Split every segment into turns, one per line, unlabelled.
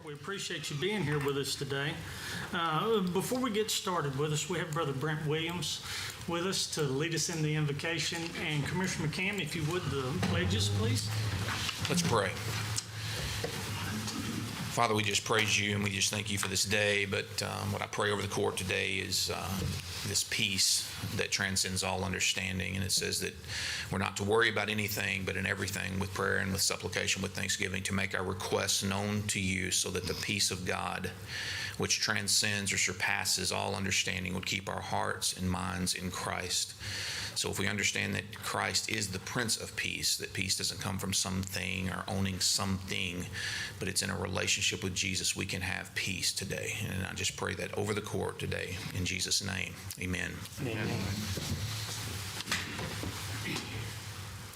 We appreciate you being here with us today. Before we get started with us, we have Brother Brent Williams with us to lead us in the invocation. And Commissioner McCann, if you would, the pledges, please.
Let's pray. Father, we just praise you and we just thank you for this day. But what I pray over the court today is this peace that transcends all understanding. And it says that we're not to worry about anything, but in everything with prayer and with supplication, with thanksgiving, to make our requests known to you, so that the peace of God, which transcends or surpasses all understanding, would keep our hearts and minds in Christ. So if we understand that Christ is the Prince of Peace, that peace doesn't come from something or owning something, but it's in a relationship with Jesus, we can have peace today. And I just pray that over the court today, in Jesus' name, amen.
Amen.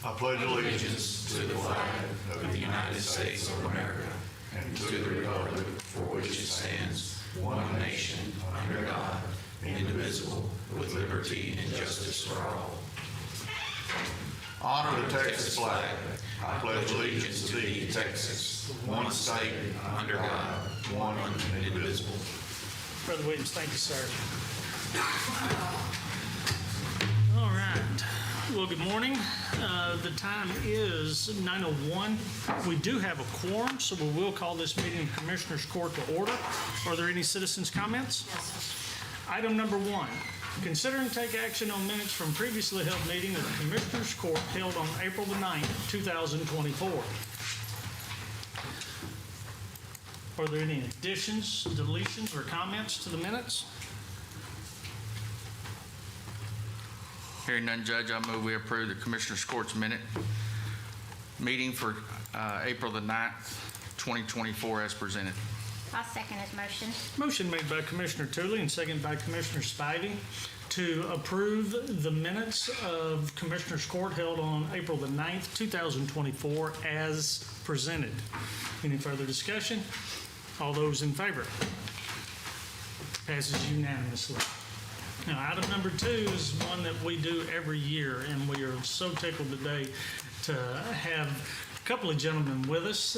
I pledge allegiance
to the flag of the United States of America and to the republic for which it stands, one nation, under God, indivisible, with liberty and justice for all.
Honor the Texas flag. I pledge allegiance to thee, Texas, one state, under God, one and indivisible.
Brother Williams, thank you, sir. All right. Well, good morning. The time is 9:01. We do have a quorum, so we will call this meeting of Commissioners Court to order. Are there any citizens' comments?
Yes.
Item number 1, consider and take action on minutes from previously held meeting of the Commissioners Court held on April the 9th, 2024. Are there any additions, deletions, or comments to the minutes?
Hearing none, Judge, I move we approve the Commissioners Court's meeting for April the 9th, 2024 as presented.
I'll second his motion.
Motion made by Commissioner Tooley and seconded by Commissioner Spivey to approve the minutes of Commissioners Court held on April the 9th, 2024 as presented. Any further discussion? All those in favor? Passes unanimously. Now, item number 2 is one that we do every year, and we are so tickled today to have a couple of gentlemen with us.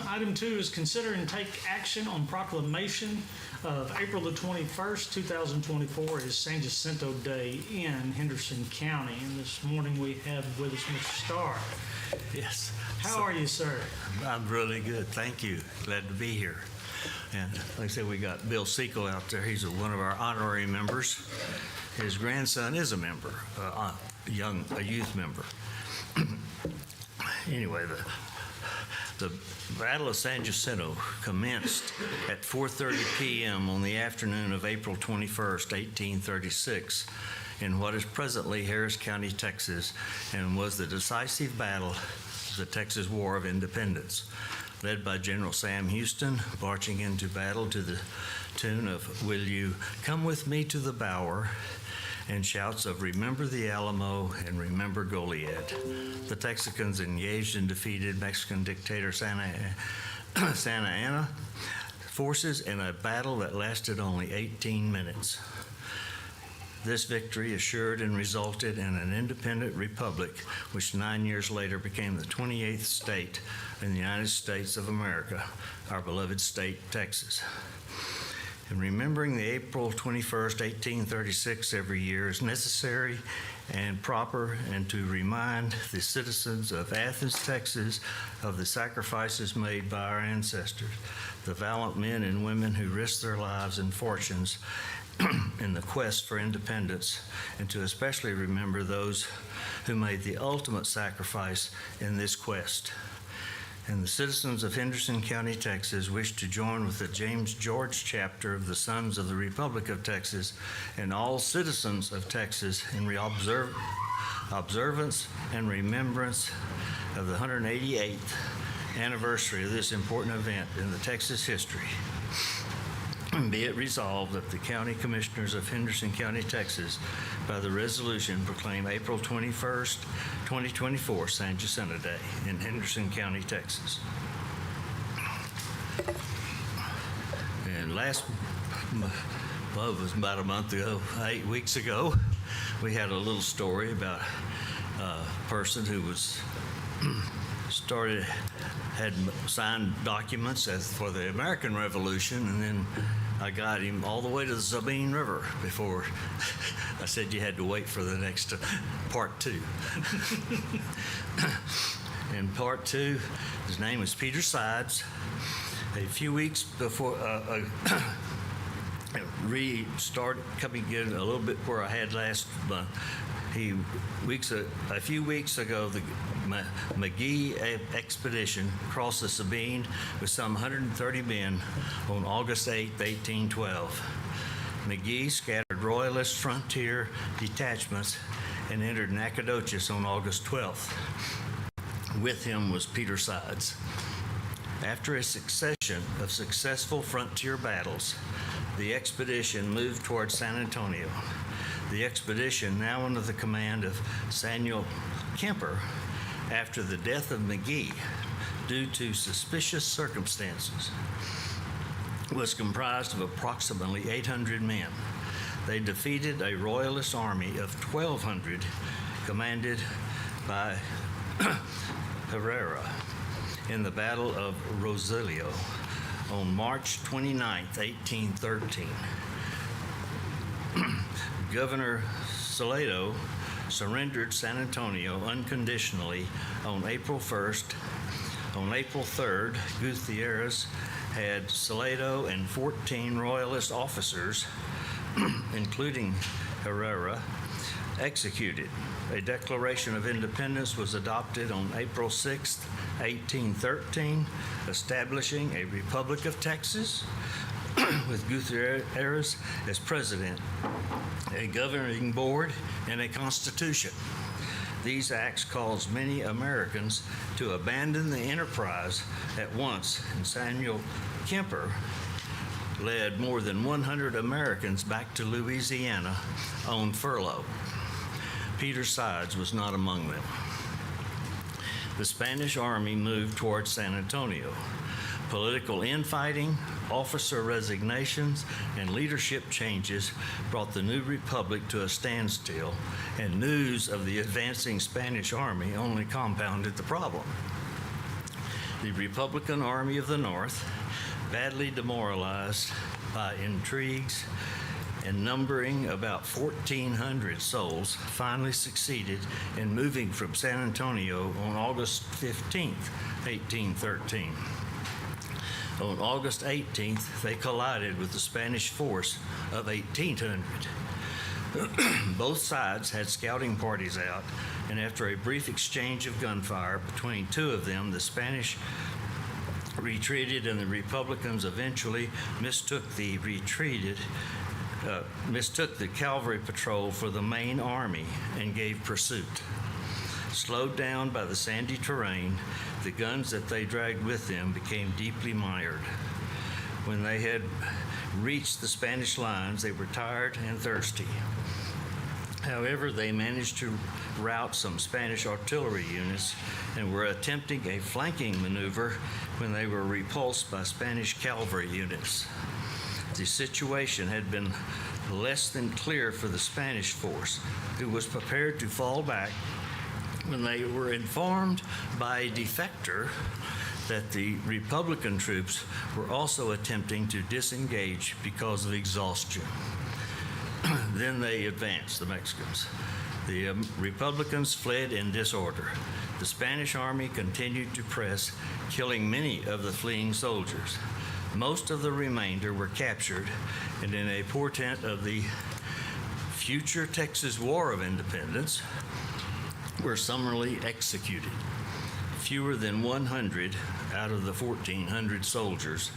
Item 2 is consider and take action on proclamation of April the 21st, 2024 as San Jacinto Day in Henderson County. And this morning we have with us Mr. Starr.
Yes.
How are you, sir?
I'm really good. Thank you. Glad to be here. And like I said, we got Bill Sequel out there. He's one of our honorary members. His grandson is a member, a youth member. Anyway, the Battle of San Jacinto commenced at 4:30 p.m. on the afternoon of April 21st, 1836, in what is presently Harris County, Texas, and was the decisive battle of the Texas War of Independence, led by General Sam Houston, marching into battle to the tune of "Will You Come With Me to the Bower?" and shouts of "Remember the Alamo" and "Remember Goliad." The Texicans engaged and defeated Mexican dictator Santa Anna forces in a battle that lasted only 18 minutes. This victory assured and resulted in an independent republic, which 9 years later became the 28th state in the United States of America, our beloved state, Texas. And remembering the April 21st, 1836 every year is necessary and proper, and to remind the citizens of Athens, Texas, of the sacrifices made by our ancestors, the valiant men and women who risked their lives and fortunes in the quest for independence, and to especially remember those who made the ultimate sacrifice in this quest. And the citizens of Henderson County, Texas, wish to join with the James George chapter of the Sons of the Republic of Texas and all citizens of Texas in observance and remembrance of the 188th anniversary of this important event in the Texas history. And be it resolved that the County Commissioners of Henderson County, Texas, by the resolution proclaim April 21st, 2024, San Jacinto Day in Henderson County, Texas. And well, it was about a month ago, 8 weeks ago, we had a little story about a person who was had signed documents as for the American Revolution, and then I got him all the way to the Sabine River before I said you had to wait for the next part two. In part two, his name was Peter Sides. A few weeks before, restarted coming in a little bit where I had last month. A few weeks ago, the McGee expedition crossed the Sabine with some 130 men on August 8, 1812. McGee scattered Royalist frontier detachments and entered Nacogdoches on August 12th. With him was Peter Sides. After a succession of successful frontier battles, the expedition moved toward San Antonio. The expedition, now under the command of Samuel Kemper, after the death of McGee, due to suspicious circumstances, was comprised of approximately 800 men. They defeated a Royalist army of 1,200 commanded by Herrera in the Battle of Rosillo on March 29, 1813. Governor Salado surrendered San Antonio unconditionally on April 1st. On April 3rd, Gutierrez had Salado and 14 Royalist officers, including Herrera, executed. A Declaration of Independence was adopted on April 6, 1813, establishing a Republic of Texas with Gutierrez as president, a governing board, and a constitution. These acts caused many Americans to abandon the enterprise at once, and Samuel Kemper led more than 100 Americans back to Louisiana on furlough. Peter Sides was not among them. The Spanish army moved toward San Antonio. Political infighting, officer resignations, and leadership changes brought the new republic to a standstill, and news of the advancing Spanish army only compounded the problem. The Republican Army of the North, badly demoralized by intrigues and numbering about 1,400 souls, finally succeeded in moving from San Antonio on August 15, 1813. On August 18th, they collided with the Spanish force of 1,800. Both sides had scouting parties out, and after a brief exchange of gunfire between two of them, the Spanish retreated, and the Republicans eventually mistook the cavalry patrol for the main army and gave pursuit. Slowed down by the sandy terrain, the guns that they dragged with them became deeply mired. When they had reached the Spanish lines, they were tired and thirsty. However, they managed to rout some Spanish artillery units and were attempting a flanking maneuver when they were repulsed by Spanish cavalry units. The situation had been less than clear for the Spanish force, who was prepared to fall back when they were informed by a defector that the Republican troops were also attempting to disengage because of exhaustion. Then they advanced, the Mexicans. The Republicans fled in disorder. The Spanish army continued to press, killing many of the fleeing soldiers. Most of the remainder were captured, and in a portent of the future Texas War of Independence, were summarily executed. Fewer than 100 out of the 1,400 soldiers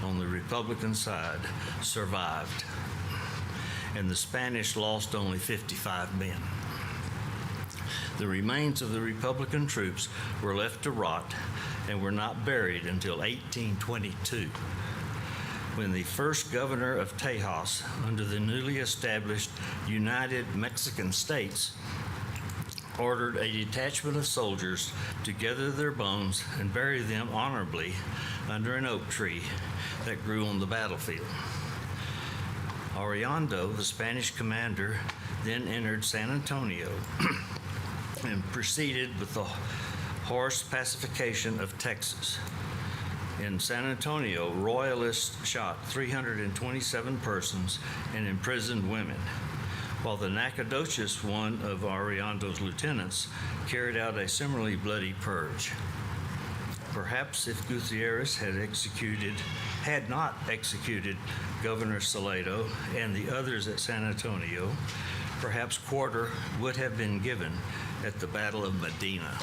on the Republican side survived, and the Spanish lost only 55 men. The remains of the Republican troops were left to rot and were not buried until 1822, when the first governor of Tejas, under the newly established United Mexican States, ordered a detachment of soldiers to gather their bones and bury them honorably under an oak tree that grew on the battlefield. Arellano, the Spanish commander, then entered San Antonio and proceeded with the Horse Pacification of Texas. In San Antonio, Royalists shot 327 persons and imprisoned women, while the Nacogdoches, one of Arreondo's lieutenants, carried out a similarly bloody purge. Perhaps if Gutierrez had not executed Governor Salado and the others at San Antonio, perhaps quarter would have been given at the Battle of Medina.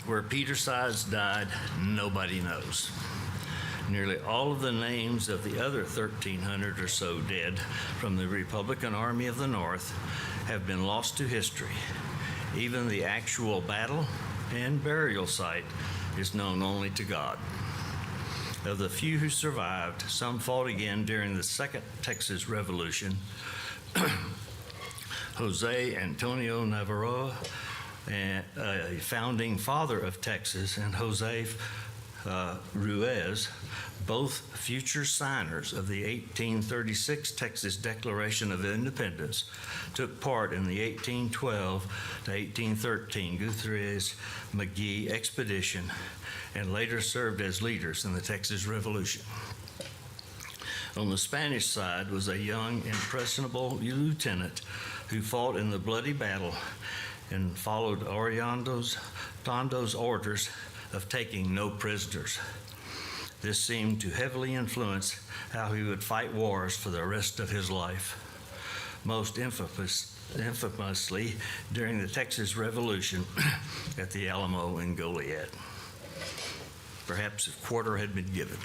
Where Peter Sides died, nobody knows. Nearly all of the names of the other 1,300 or so dead from the Republican Army of the North have been lost to history. Even the actual battle and burial site is known only to God. Of the few who survived, some fought again during the Second Texas Revolution. Jose Antonio Navarro, a founding father of Texas, and Jose Ruiz, both future signers of the 1836 Texas Declaration of Independence, took part in the 1812 to 1813 Gutierrez-McGee expedition and later served as leaders in the Texas Revolution. On the Spanish side was a young, impressionable lieutenant who fought in the bloody battle and followed Arreondo's orders of taking no prisoners. This seemed to heavily influence how he would fight wars for the rest of his life. Most infamously during the Texas Revolution at the Alamo and Goliad. Perhaps if quarter had been given.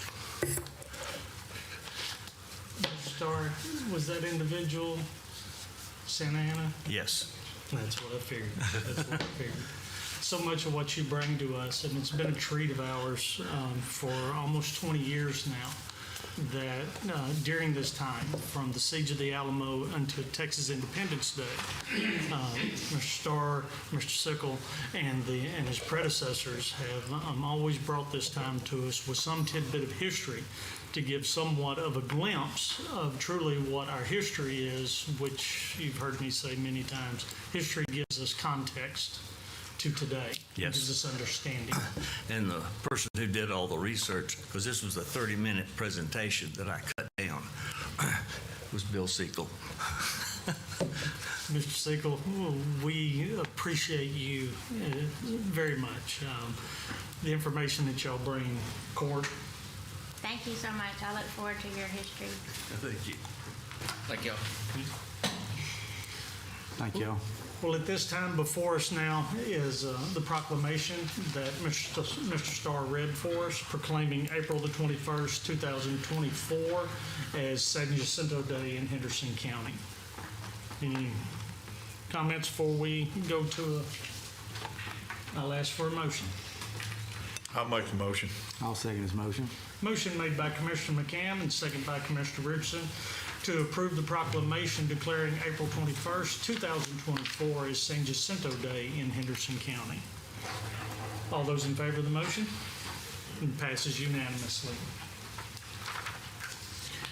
Star, was that individual Santa Ana?
Yes.
That's what I figured. That's what I figured. So much of what you bring to us, and it's been a treat of ours for almost 20 years now, that during this time, from the Siege of the Alamo until Texas Independence Day, Mr. Starr, Mr. Sickle, and his predecessors have always brought this time to us with some tidbit of history to give somewhat of a glimpse of truly what our history is, which you've heard me say many times. History gives us context to today.
Yes.
It gives us understanding.
And the person who did all the research, because this was a 30-minute presentation that I cut down, was Bill Sickle.
Mr. Sickle, we appreciate you very much. The information that y'all bring, court.
Thank you so much. I look forward to your history.
Thank you.
Thank you.
Thank you.
Well, at this time before us now is the proclamation that Mr. Starr read for us, proclaiming April the 21st, 2024 as San Jacinto Day in Henderson County. Any comments before we go to I'll ask for a motion.
I'll make the motion.
I'll second his motion.
Motion made by Commissioner McCann and second by Commissioner Richardson to approve the proclamation declaring April 21st, 2024 as San Jacinto Day in Henderson County. All those in favor of the motion? It passes unanimously.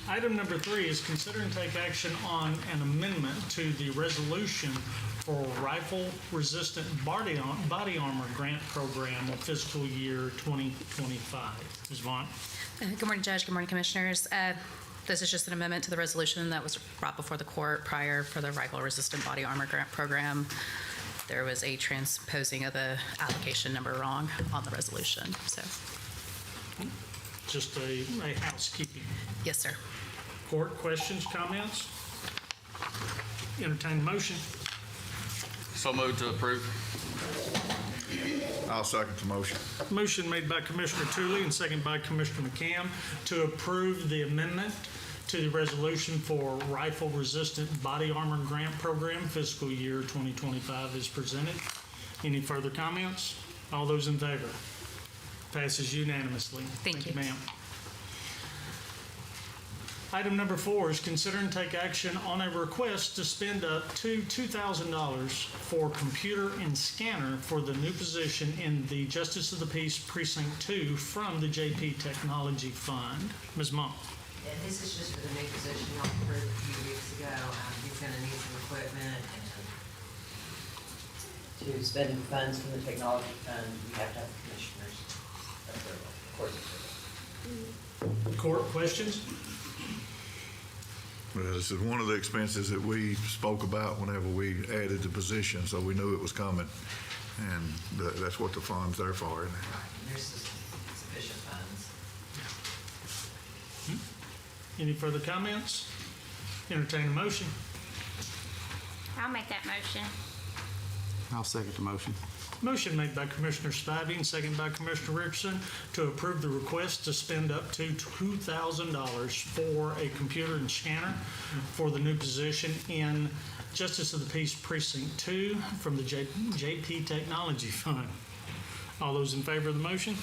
Item number 3 is consider and take action on an amendment to the resolution for rifle-resistant body armor grant program of fiscal year 2025. Ms. Vaughn?
Good morning, Judge. Good morning, Commissioners. This is just an amendment to the resolution that was brought before the court prior for the rifle-resistant body armor grant program. There was a transposing of the application number wrong on the resolution, so.
Just a housekeeping.
Yes, sir.
Court, questions, comments? Entertain the motion.
So moved to approve.
I'll second the motion.
Motion made by Commissioner Tooley and second by Commissioner McCann to approve the amendment to the resolution for rifle-resistant body armor grant program fiscal year 2025 is presented. Any further comments? All those in favor? Passes unanimously.
Thank you.
ma'am. Item number 4 is consider and take action on a request to spend up to $2,000 for computer and scanner for the new position in the Justice of the Peace Precinct 2 from the JP Technology Fund. Ms. Monk.
Yeah, this is just for the new position y'all approved a few weeks ago. He's gonna need some equipment and to spending funds from the technology fund, you have to have the commissioners approval, court's approval.
Court, questions?
Well, this is one of the expenses that we spoke about whenever we added the position, so we knew it was coming. And that's what the fund's there for.
Right, and there's sufficient funds.
Any further comments? Entertain a motion.
I'll make that motion.
I'll second the motion.
Motion made by Commissioner Spivey and seconded by Commissioner Richardson to approve the request to spend up to $2,000 for a computer and scanner for the new position in Justice of the Peace Precinct 2 from the JP Technology Fund. All those in favor of the motion?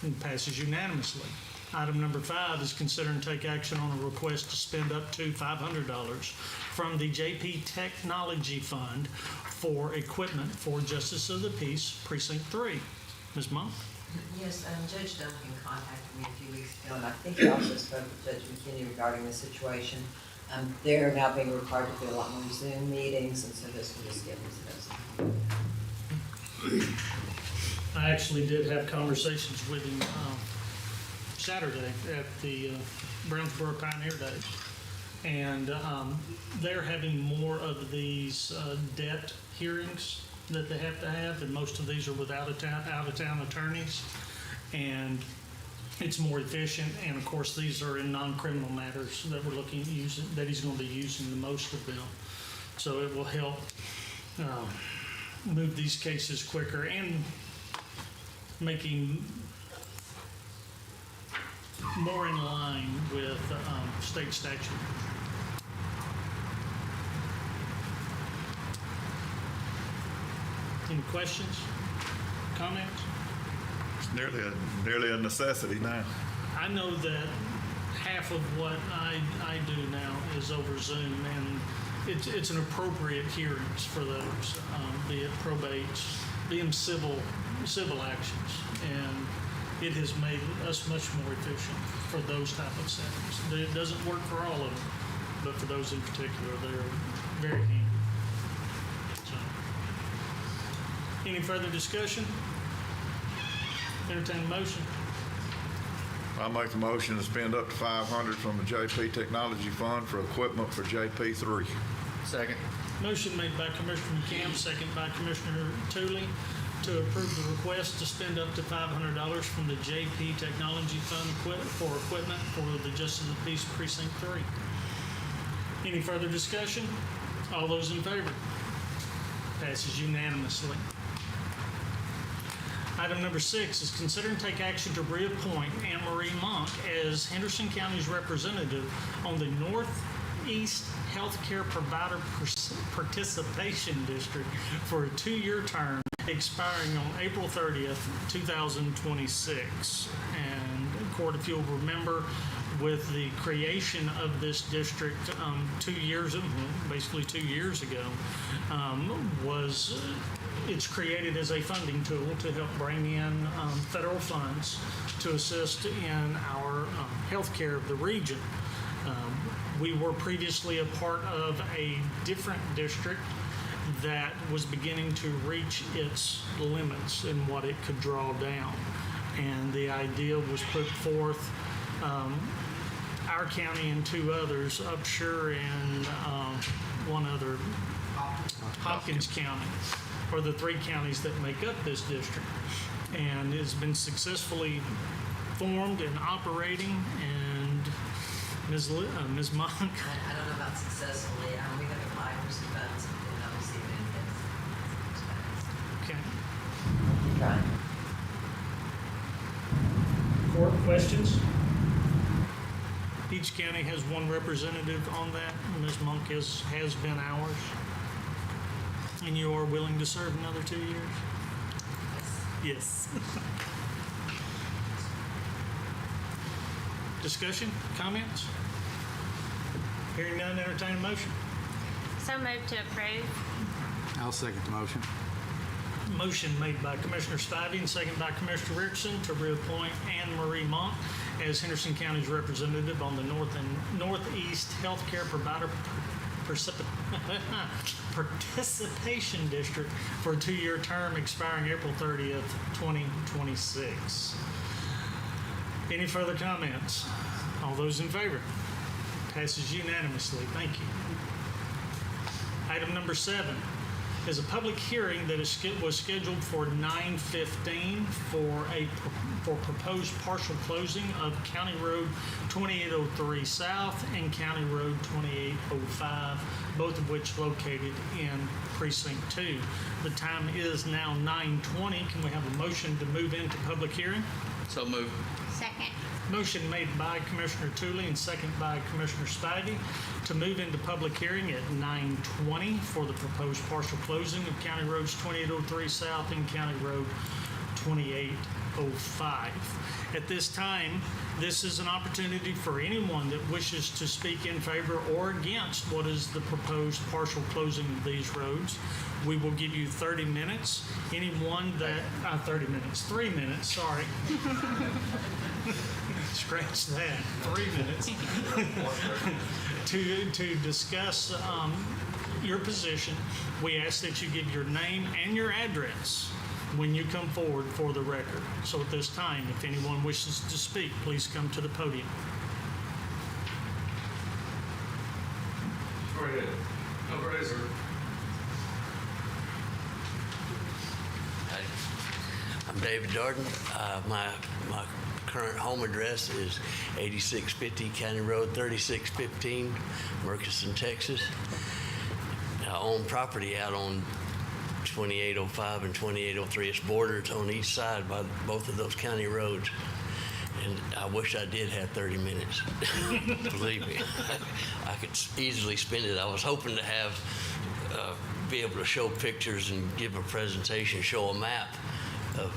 It passes unanimously. Item number 5 is consider and take action on a request to spend up to $500 from the JP Technology Fund for equipment for Justice of the Peace Precinct 3. Ms. Monk?
Yes, Judge Duncan contacted me a few weeks ago, and I think he also spoke with Judge McKinney regarding the situation. They're now being required to do a lot more Zoom meetings, and so this will just give them those.
I actually did have conversations with him Saturday at the Brownsboro Pioneer Days. And they're having more of these debt hearings that they have to have, and most of these are with out-of-town attorneys. And it's more efficient, and of course, these are in non-criminal matters that we're looking at using, that he's going to be using the most of them. So it will help move these cases quicker and making more in line with state statute. Any questions, comments?
It's nearly a necessity now.
I know that half of what I do now is over Zoom, and it's an appropriate hearings for those, be it probates, be them civil actions, and it has made us much more efficient for those type of settings. It doesn't work for all of them, but for those in particular, they're very handy. So, any further discussion? Entertain a motion.
I make the motion to spend up to $500 from the JP Technology Fund for equipment for JP3.
Second.
Motion made by Commissioner McCamp, second by Commissioner Tooley, to approve the request to spend up to $500 from the JP Technology Fund for equipment for the Justice of the Peace Precinct 3. Any further discussion? All those in favor? Passes unanimously. Item number 6 is consider and take action to reappoint Anne Marie Monk as Henderson County's representative on the Northeast Healthcare Provider Participation District for a 2-year term expiring on April 30th, 2026. And Court, if you'll remember, with the creation of this district 2 years ago, it's created as a funding tool to help bring in federal funds to assist in our healthcare of the region. We were previously a part of a different district that was beginning to reach its limits in what it could draw down. And the idea was put forth, our county and 2 others, Upshur and one other, Hopkins County, are the 3 counties that make up this district. And it's been successfully formed and operating, and Ms. Monk.
I don't know about successfully, we have applied for some funds and did not receive any funds.
Okay.
Trying.
Court, questions? Each county has 1 representative on that. Ms. Monk has been ours. And you are willing to serve another 2 years? Yes. Discussion, comments? Hearing none, entertain a motion.
So moved to approve.
I'll second the motion.
Motion made by Commissioner Spivey and second by Commissioner Richardson to reappoint Anne Marie Monk as Henderson County's representative on the Northeast Healthcare Provider Participation District for a 2-year term expiring April 30th, 2026. Any further comments? All those in favor? Passes unanimously. Thank you. Item number 7 is a public hearing that was scheduled for 9:15 for proposed partial closing of County Road 2803 South and County Road 2805, both of which located in Precinct 2. The time is now 9:20. Can we have a motion to move into public hearing?
So moved.
Second.
Motion made by Commissioner Tooley and second by Commissioner Spivey to move into public hearing at 9:20 for the proposed partial closing of County Roads 2803 South and County Road 2805. At this time, this is an opportunity for anyone that wishes to speak in favor or against what is the proposed partial closing of these roads. We will give you 30 minutes. Anyone that, 3 minutes, sorry. Scratch that, 3 minutes. To discuss your position, we ask that you give your name and your address when you come forward for the record. So at this time, if anyone wishes to speak, please come to the podium.
Go ahead. No, right, sir.
I'm David Darden. My current home address is 8650 County Road 3615, Murchison, Texas. I own property out on 2805 and 2803. It's bordered on each side by both of those county roads. And I wish I did have 30 minutes. Believe me, I could easily spend it. I was hoping to have, be able to show pictures and give a presentation, show a map of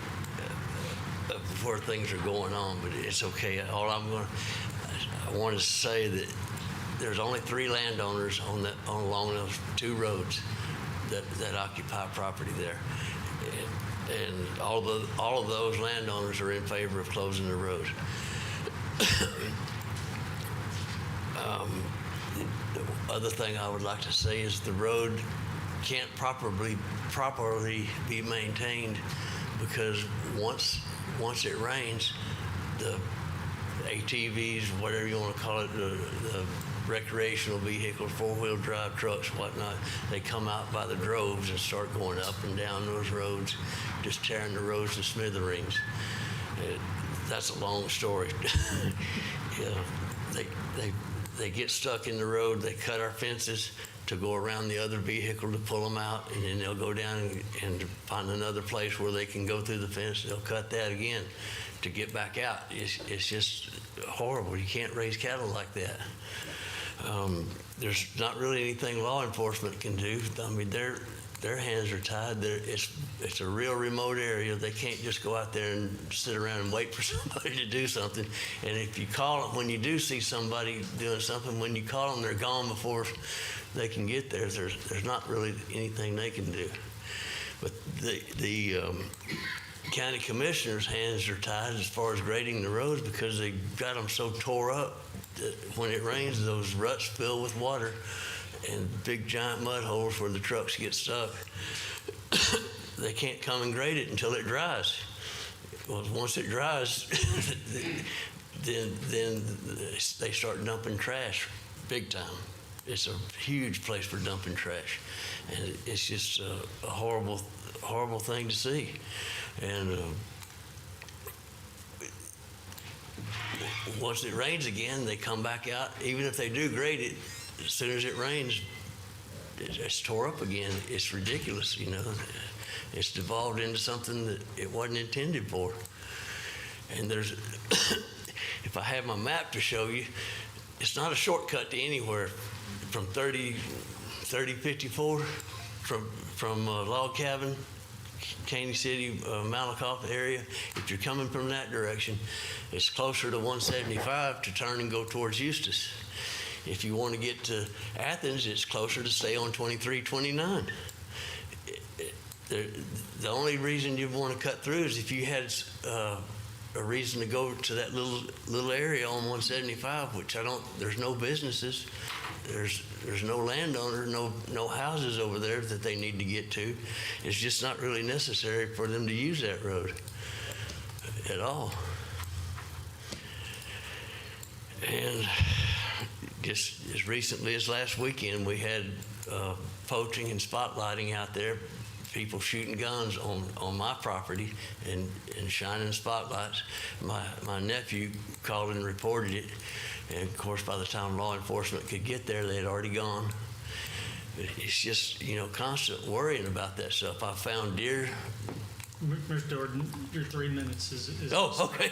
where things are going on, but it's okay. I wanted to say that there's only 3 landowners along those 2 roads that occupy property there, and all of those landowners are in favor of closing the road. The other thing I would like to say is the road can't properly be maintained because once it rains, the ATVs, whatever you want to call it, the recreational vehicles, 4-wheel drive trucks, whatnot, they come out by the droves and start going up and down those roads, just tearing the roads to smithereens. That's a long story. They get stuck in the road, they cut our fences to go around the other vehicle to pull them out, and then they'll go down and find another place where they can go through the fence. They'll cut that again to get back out. It's just horrible. You can't raise cattle like that. There's not really anything law enforcement can do. I mean, their hands are tied. It's a real remote area. They can't just go out there and sit around and wait for somebody to do something. And if you call them, when you do see somebody doing something, when you call them, they're gone before they can get there. There's not really anything they can do. But the county commissioner's hands are tied as far as grading the roads because they got them so tore up that when it rains, those ruts fill with water and big giant mud holes where the trucks get stuck. They can't come and grade it until it dries. Well, once it dries, then they start dumping trash big time. It's a huge place for dumping trash, and it's just a horrible thing to see. And once it rains again, they come back out. Even if they do grade it, as soon as it rains, it's tore up again. It's ridiculous, you know. It's devolved into something that it wasn't intended for. And there's, if I have my map to show you, it's not a shortcut to anywhere. From 3054, from Log Cabin, Caney City, Malakoff area, if you're coming from that direction, it's closer to 175 to turn and go towards Eustis. If you want to get to Athens, it's closer to stay on 2329. The only reason you want to cut through is if you had a reason to go to that little area on 175, which there's no businesses. there's no landowner, no houses over there that they need to get to. It's just not really necessary for them to use that road at all. And just as recently as last weekend, we had poaching and spotlighting out there, people shooting guns on my property and shining spotlights. My nephew called and reported it, and of course by the time law enforcement could get there, they had already gone. But it's just, constant worrying about that stuff. I found deer.
Mr. Jordan, your 3 minutes is.
Oh, okay.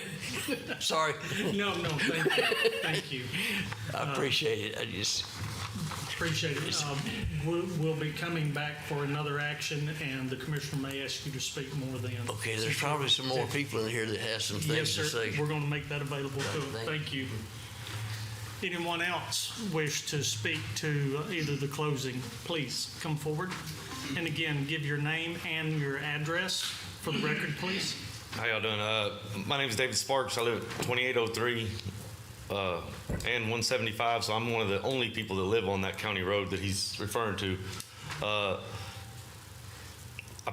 Sorry.
No, thank you. Thank you.
I appreciate it. I just
Appreciate it. We'll be coming back for another action, and the commissioner may ask you to speak more then.
Okay, there's probably some more people in here that have some
Yes,
things
sir.
to say.
We're going to make that available to them. Thank you. Anyone else wish to speak to either the closing, please come forward. And again, give your name and your address for the record, please.
How y'all doing? My name is David Sparks. I live at 2803 and 175, so I'm one of the only people that live on that county road that he's referring to. I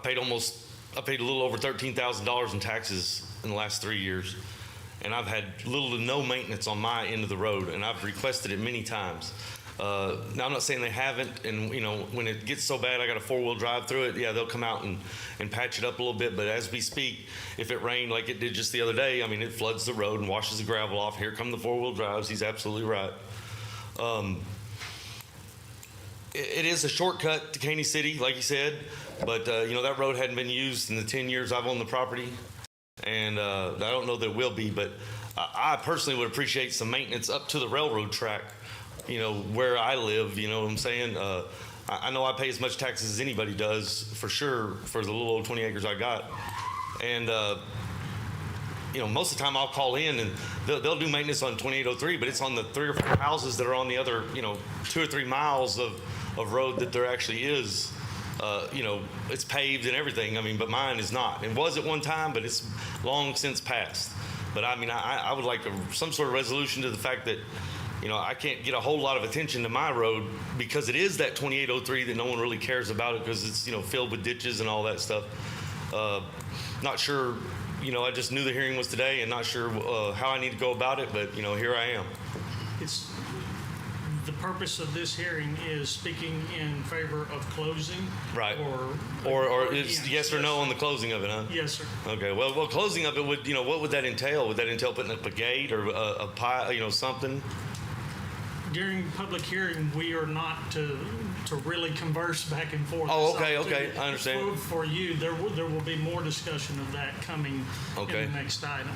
paid a little over $13,000 in taxes in the last 3 years, and I've had little to no maintenance on my end of the road, and I've requested it many times. Now, I'm not saying they haven't, and when it gets so bad I got a 4-wheel drive through it, yeah, they'll come out and patch it up a little bit, but as we speak, if it rained like it did just the other day, I mean, it floods the road and washes the gravel off. Here come the 4-wheel drives. He's absolutely right. It is a shortcut to Caney City, like you said, but that road hadn't been used in the 10 years I've owned the property, and I don't know that it will be, but I personally would appreciate some maintenance up to the railroad track, where I live, you know what I'm saying? I know I pay as much taxes as anybody does, for sure, for the little old 20 acres I got. And, most of the time I'll call in and they'll do maintenance on 2803, but it's on the 3 or 4 houses that are on the other, 2 or 3 miles of road that there actually is, it's paved and everything. I mean, but mine is not. It was at one time, but it's long since passed. But I mean, I would like some sort of resolution to the fact that, I can't get a whole lot of attention to my road because it is that 2803 that no one really cares about it because it's, filled with ditches and all that stuff. Not sure, I just knew the hearing was today and not sure how I need to go about it, but, here I am.
It's the purpose of this hearing is speaking in favor of closing.
Right.
Or
is
against.
yes or no on the closing of it, huh?
Yes, sir.
Okay. Well, closing of it would, what would that entail? Would that entail putting up a gate or a pie, something?
During public hearing, we are not to really converse back and forth.
Oh, okay, I understand.
For you, there will be more discussion of that coming in the next item.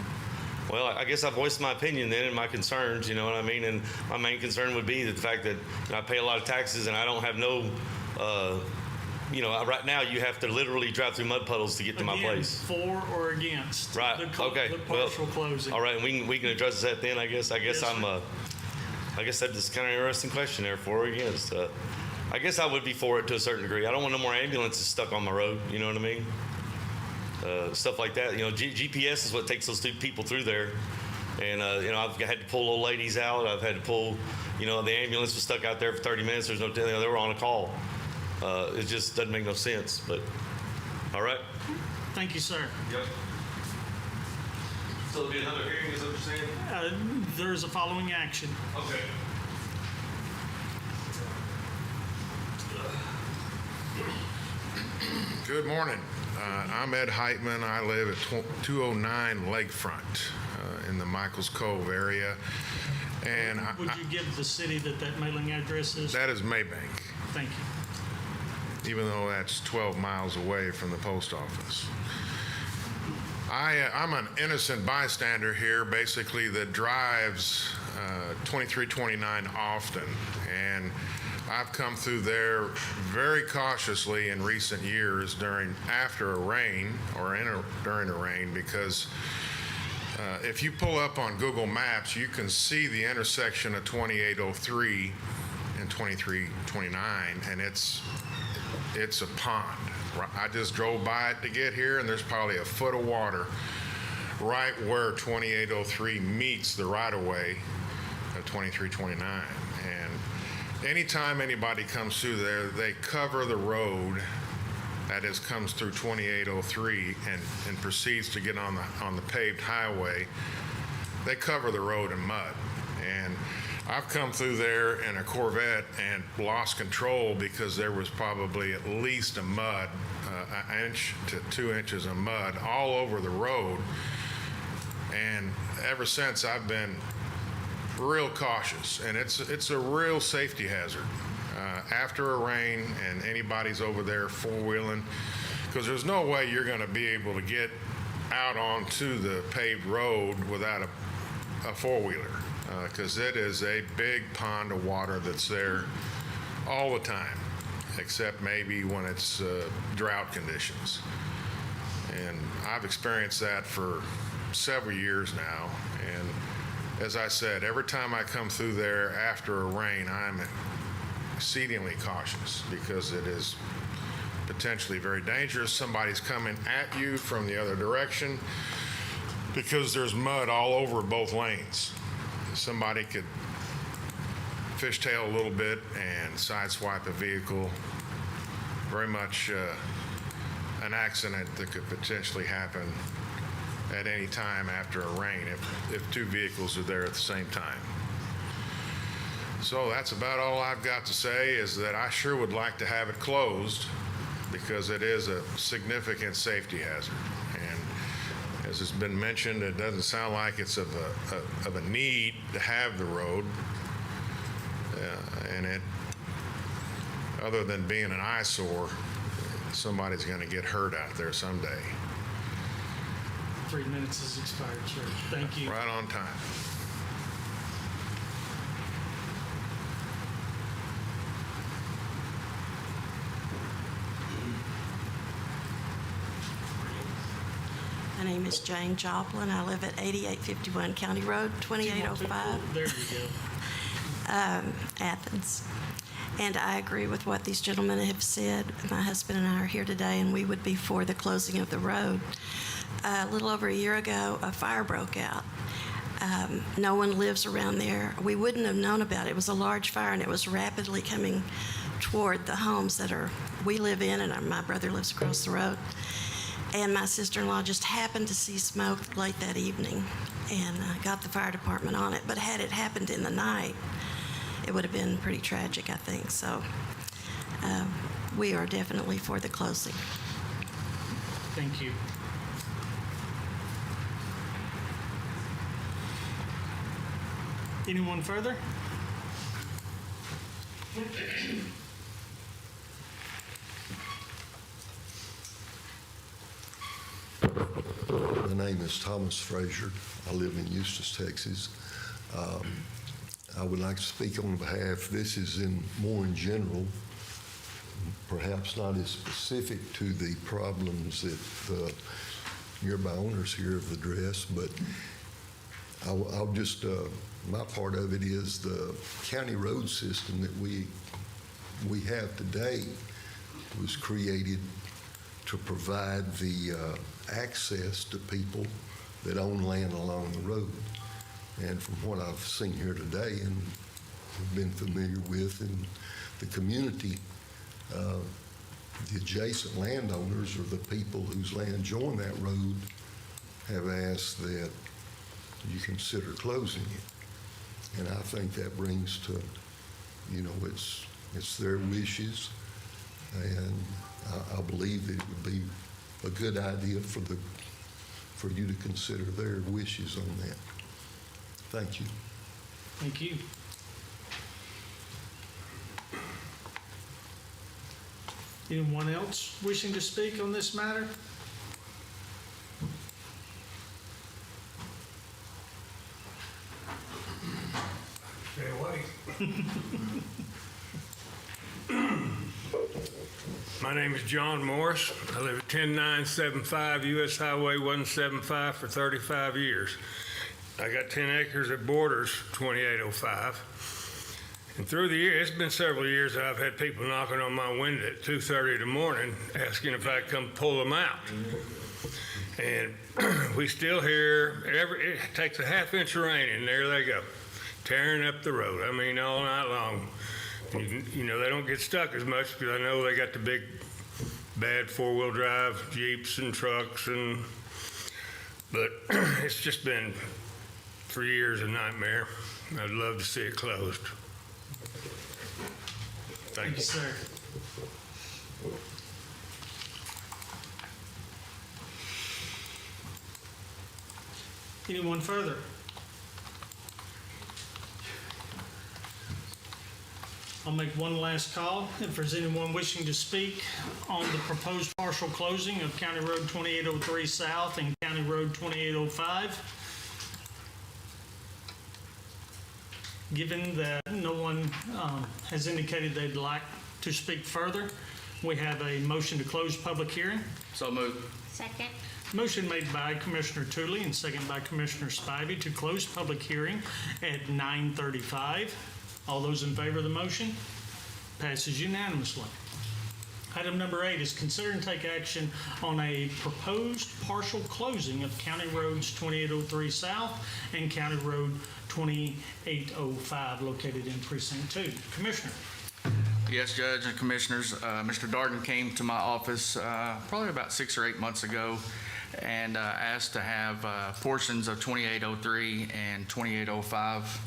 Well, I guess I voiced my opinion then and my concerns, you know what I mean? And my main concern would be the fact that I pay a lot of taxes and I don't have no, right now you have to literally drive through mud puddles to get to my place.
For or against?
Right, okay.
The partial closing.
All right, and we can address that then, I guess.
Yes,
I guess that's kind of an interesting question there, for or against. I guess I would be for it to a certain degree. I don't want no more ambulances stuck on my road, you know what I mean? Stuff like that. GPS is what takes those 2 people through there. And, I've had to pull old ladies out. I've had to pull, the ambulance was stuck out there for 30 minutes. There's no, they were on a call. It just doesn't make no sense, but all right.
Thank you, sir.
Yep. So there'll be another hearing, is that what you're saying?
There is a following action.
Okay.
Good morning. I'm Ed Heitman. I live at 209 Lakefront in the Michaels Cove area. And
Would you give the city that mailing address is?
that is Maybank,
Thank you.
even though that's 12 miles away from the post office. I'm an innocent bystander here, basically, that drives 2329 often. And I've come through there very cautiously in recent years after a rain or during a rain, because if you pull up on Google Maps, you can see the intersection of 2803 and 2329, and it's a pond. I just drove by it to get here, and there's probably a foot of water right where 2803 meets the right-of-way of 2329. And anytime anybody comes through there, they cover the road that is comes through 2803 and proceeds to get on the paved highway. They cover the road in mud. And I've come through there in a Corvette and lost control because there was probably at least an inch to 2 inches of mud all over the road. And ever since, I've been real cautious, and it's a real safety hazard. After a rain and anybody's over there four-wheeling, because there's no way you're going to be able to get out onto the paved road without a four-wheeler, because it is a big pond of water that's there all the time, except maybe when it's drought conditions. And I've experienced that for several years now, and as I said, every time I come through there after a rain, I'm exceedingly cautious because it is potentially very dangerous. Somebody's coming at you from the other direction because there's mud all over both lanes. Somebody could fishtail a little bit and sideswipe a vehicle. Very much an accident that could potentially happen at any time after a rain if two vehicles are there at the same time. So that's about all I've got to say, is that I sure would like to have it closed because it is a significant safety hazard. And as has been mentioned, it doesn't sound like it's of a need to have the road. And it, other than being an eyesore, somebody's going to get hurt out there someday.
3 minutes has expired, sir. Thank you.
Right on time.
My name is Jane Joplin. I live at 8851 County Road, 2805.
There you go.
Athens. And I agree with what these gentlemen have said. My husband and I are here today, and we would be for the closing of the road. A little over a year ago, a fire broke out. No one lives around there. We wouldn't have known about it. It was a large fire, and it was rapidly coming toward the homes that we live in, and my brother lives across the road. And my sister-in-law just happened to see smoke late that evening and got the fire department on it. But had it happened in the night, it would have been pretty tragic, I think. So we are definitely for the closing.
Thank you. Anyone further?
My name is Thomas Frazier. I live in Eustis, Texas. I would like to speak on behalf, this is more in general, perhaps not as specific to the problems that the nearby owners here have addressed, but I'll just, my part of it is the county road system that we have today was created to provide the access to people that own land along the road. And from what I've seen here today and been familiar with in the community, the adjacent landowners or the people whose land join that road have asked that you consider closing it. And I think that brings to, it's their wishes, and I believe that it would be a good idea for you to consider their wishes on that. Thank you.
Thank you. Anyone else wishing to speak on this matter?
Stay away. My name is John Morris. I live at 10975 U.S. Highway 175 for 35 years. I got 10 acres that borders 2805. And through the year, it's been several years that I've had people knocking on my window at 2:30 in the morning asking if I'd come pull them out. And we still hear, it takes a half inch of rain and there they go, tearing up the road. I mean, all night long, You know, they don't get stuck as much because I know they got the big, bad four-wheel drive Jeeps and trucks but it's just been 3 years a nightmare. I'd love to see it closed.
Thank you, sir. Anyone further? I'll make one last call. If there's anyone wishing to speak on the proposed partial closing of County Road 2803 South and County Road 2805. Given that no one has indicated they'd like to speak further, we have a motion to close public hearing.
So moved.
Second.
Motion made by Commissioner Tooley and second by Commissioner Spivey to close public hearing at 9:35. All those in favor of the motion? Passes unanimously. Item number 8 is consider and take action on a proposed partial closing of County Roads 2803 South and County Road 2805 located in Precinct 2. Commissioner.
Yes, Judge and Commissioners, Mr. Darden came to my office probably about 6 or 8 months ago and asked to have portions of 2803 and 2805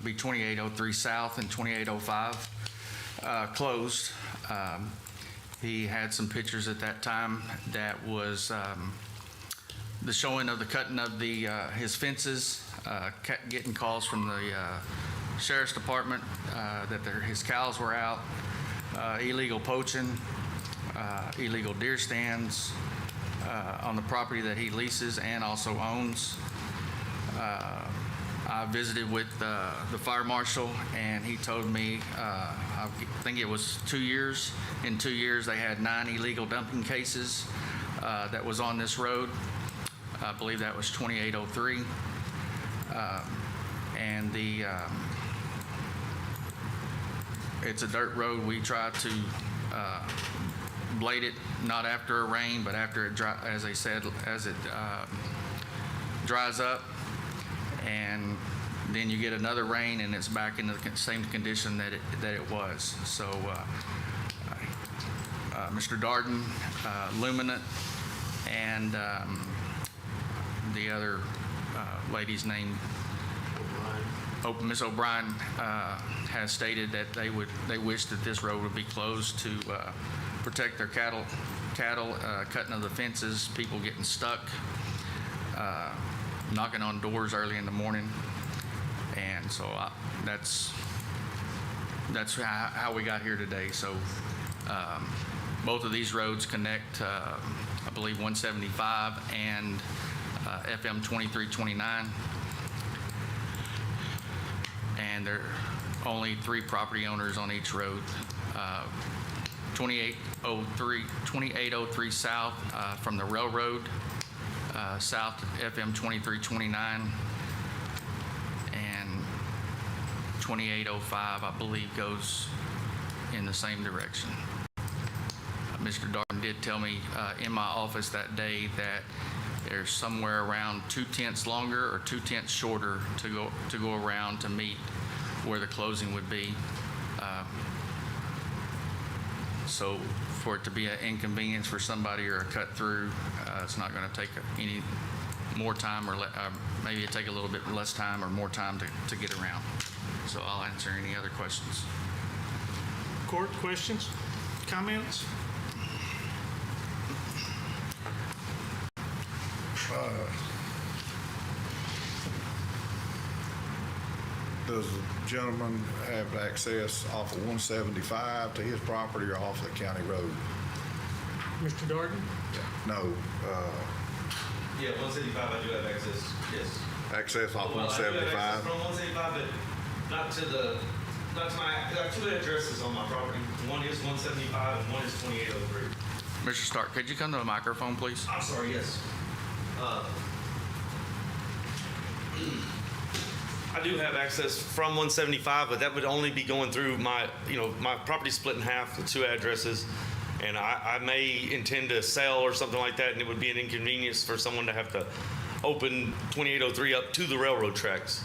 be 2803 South and 2805 closed. He had some pictures at that time that was the showing of the cutting of the his fences, getting calls from the Sheriff's Department that his cows were out, illegal poaching, illegal deer stands on the property that he leases and also owns. I visited with the fire marshal, and he told me, I think it was 2 years. In 2 years, they had 9 illegal dumping cases that was on this road. I believe that was 2803. And it's a dirt road. We try to blade it not after a rain, but after it as they said, as it dries up. And then you get another rain and it's back in the same condition that it was. So Mr. Darden, Luminant, and the other lady's name, Miss O'Brien, has stated that they wish that this road would be closed to protect their cattle, cutting of the fences, people getting stuck, knocking on doors early in the morning. And so that's how we got here today. So both of these roads connect, I believe, 175 and FM 2329. And there are only 3 property owners on each road. 2803 South from the railroad, south FM 2329, and 2805, I believe, goes in the same direction. Mr. Darden did tell me in my office that day that there's somewhere around 2/10 longer or 2/10 shorter to go around to meet where the closing would be. So for it to be an inconvenience for somebody or a cut through, it's not going to take any more time, or maybe it take a little bit less time or more time to get around. So I'll answer any other questions.
Court, questions, comments?
Does the gentleman have access off of 175 to his property or off the county road?
Mr. Darden?
No,
Yeah, 175, I do have access, yes.
access off
Well, I do have access
175?
from 175, but not to my, I got 2 addresses on my property. One is 175 and one is 2803.
Mr. Stark, could you come to the microphone, please?
I'm sorry, yes. I do have access from 175, but that would only be going through my property split in half with 2 addresses. And I may intend to sell or something like that, and it would be an inconvenience for someone to have to open 2803 up to the railroad tracks.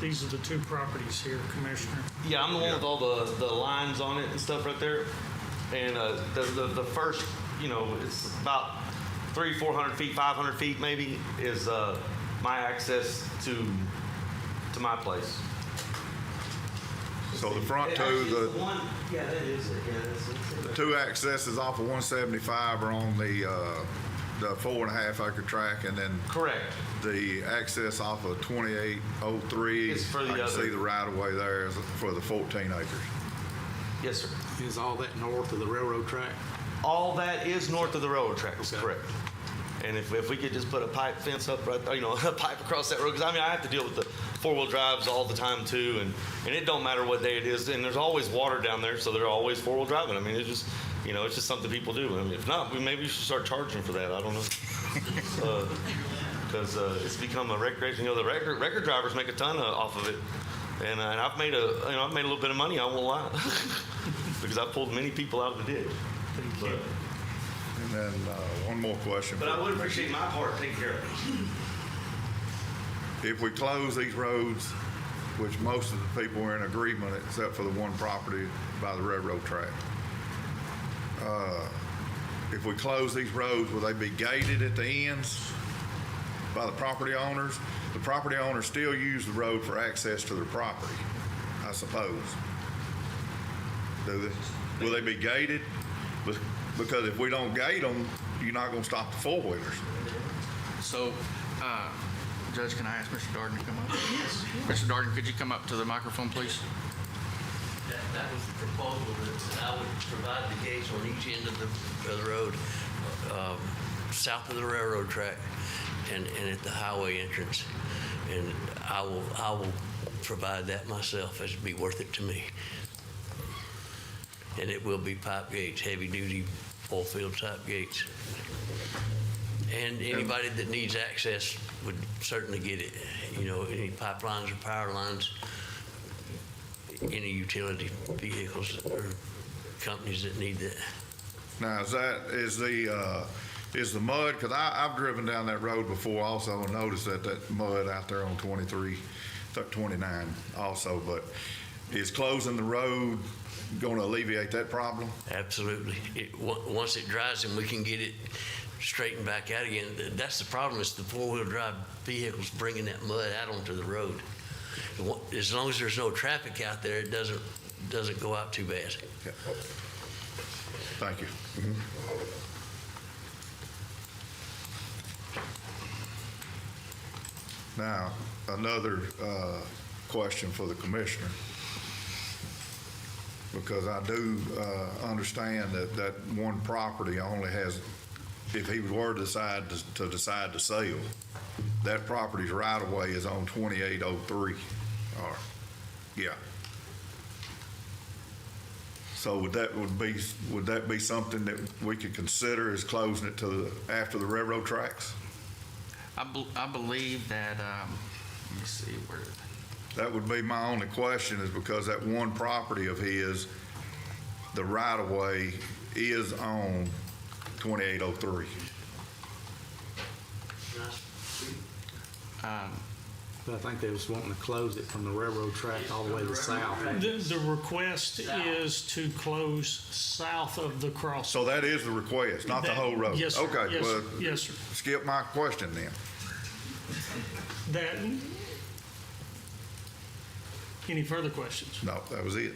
These are the two properties here, Commissioner.
Yeah, I'm the one with all the lines on it and stuff right there. And the first, it's about 300-400 feet, 500 feet maybe, is my access to my place.
So the front two,
Yeah, that is it. Yeah,
the two accesses off of 175 are on the 4.5 acre track, and then
correct.
The access off of 2803
Is for the
I can
other.
see the right of way there is for the 14 acres.
Yes, sir.
Is all that north of the railroad track?
All that is north of the railroad tracks, correct. And if we could just put a pipe fence up right there, a pipe across that road, because I have to deal with the four-wheel drives all the time too, and it don't matter what day it is, and there's always water down there, so they're always four-wheel driving. I mean, it's just, it's just something people do. I mean, if not, maybe we should start charging for that. I don't know. Because it's become a recreation. The record drivers make a ton off of it, and I've made a little bit of money. I won't lie, because I've pulled many people out of the ditch. But,
And then one more question.
but I would appreciate my part taken care of.
If we close these roads, which most of the people are in agreement, except for the one property by the railroad track, if we close these roads, will they be gated at the ends by the property owners? The property owners still use the road for access to their property, I suppose. Do they? Will they be gated? Because if we don't gate them, you're not going to stop the four-wheelers.
So, Judge, can I ask Mr. Darden to come up? Yes. Mr. Darden, could you come up to the microphone, please?
That was the proposal, that I would provide the gates on each end of the road, south of the railroad track and at the highway entrance. And I will provide that myself, as it'd be worth it to me. And it will be pipe gates, heavy-duty oil field type gates. And anybody that needs access would certainly get it. Any pipelines or power lines, any utility vehicles or companies that need that.
Now, is the mud, because I've driven down that road before also and noticed that mud out there on 29 also, but is closing the road going to alleviate that problem?
Absolutely. Once it dries and we can get it straightened back out again, that's the problem, is the four-wheel drive vehicles bringing that mud out onto the road. As long as there's no traffic out there, it doesn't go out too bad.
Yeah. Thank you. Now, another question for the commissioner, because I do understand that one property only has, if he were to decide to sell, that property's right of way is on 2803. Yeah. So would that be something that we could consider as closing it to after the railroad tracks?
I believe that, let me see where.
That would be my only question, is because that one property of his, the right of way is on 2803.
But I think they was wanting to close it from the railroad track all the way to the south.
The request is to close south of the crossing.
So that is the request, not the whole road?
Yes, sir.
Okay,
Yes,
well,
yes, sir.
skip my question then.
Any further questions?
No, that was it.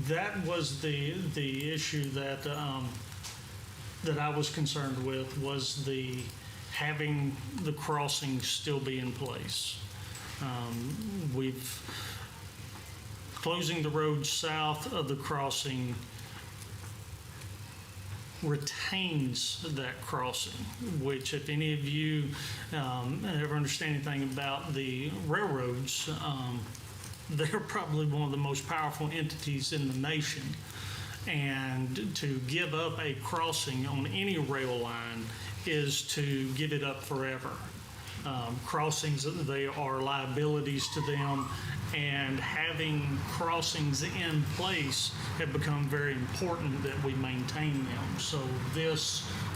That was the issue that I was concerned with, was having the crossing still be in place. Closing the road south of the crossing retains that crossing, which, if any of you ever understand anything about the railroads, they're probably one of the most powerful entities in the nation. And to give up a crossing on any rail line is to give it up forever. Crossings, they are liabilities to them, and having crossings in place have become very important that we maintain them. So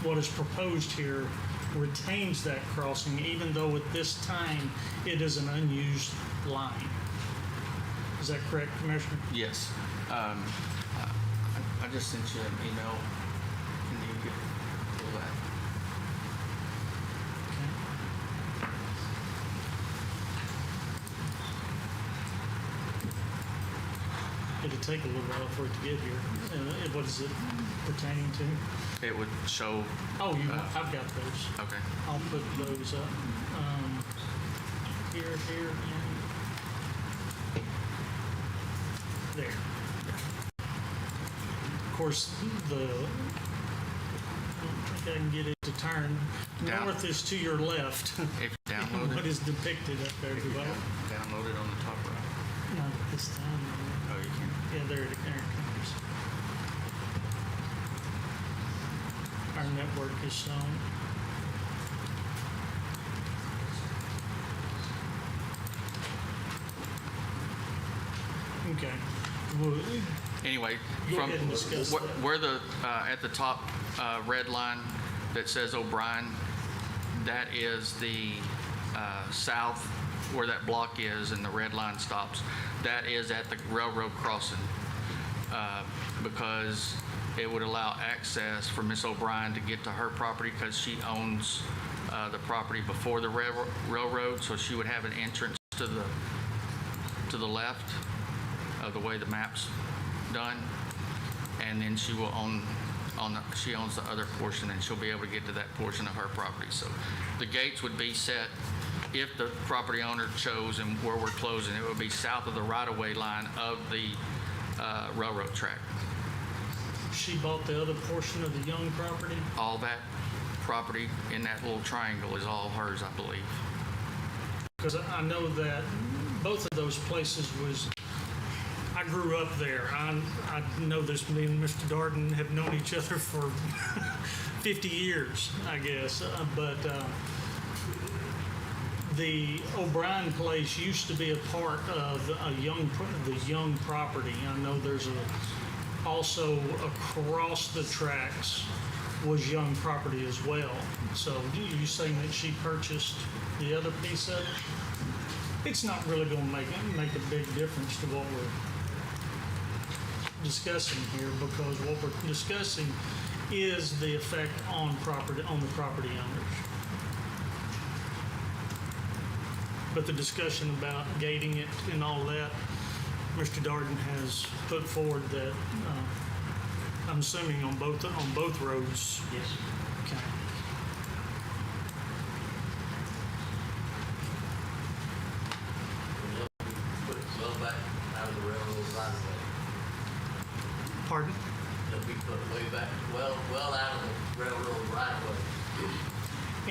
what is proposed here retains that crossing, even though at this time it is an unused line. Is that correct, Commissioner?
Yes. I just sent you an email. Can you get pull that?
It'll take a little while for it to get here. What is it pertaining to?
It would show.
Oh, I've got those.
Okay.
I'll put those up. Here, and there. Of course, I don't think I can get it to turn.
Down.
North is to your left.
If you download
What
it,
is depicted up there? Do I?
download it on the top right.
Not at this time.
Oh, you can.
Yeah, there it comes. Our network is shown. Okay. Well,
Anyway,
Go
from
ahead and discuss that.
where the at the top red line that says O'Brien, that is the south where that block is, and the red line stops. That is at the railroad crossing, because it would allow access for Miss O'Brien to get to her property, because she owns the property before the railroad, so she would have an entrance to the left of the way the map's done, and then she will she owns the other portion, and she'll be able to get to that portion of her property. So the gates would be set, if the property owner chose, and where we're closing, it would be south of the right-of-way line of the railroad track.
she bought the other portion of the Young property.
All that property in that little triangle is all hers, I believe.
Because I know that both of those places I grew up there. I know this, me and Mr. Darden have known each other for 50 years, I guess. The O'Brien place used to be a part of the Young property. I know there's also across the tracks was Young property as well. So you saying that she purchased the other piece of it? It's not really going to make a big difference to what we're discussing here, because what we're discussing is the effect on the property owners. But the discussion about gating it and all that, Mr. Darden has put forward that I'm assuming on both roads.
Yes.
Okay.
Put it well back out of the railroad right of way.
Pardon?
They'll be put way back, well out of the railroad right of way.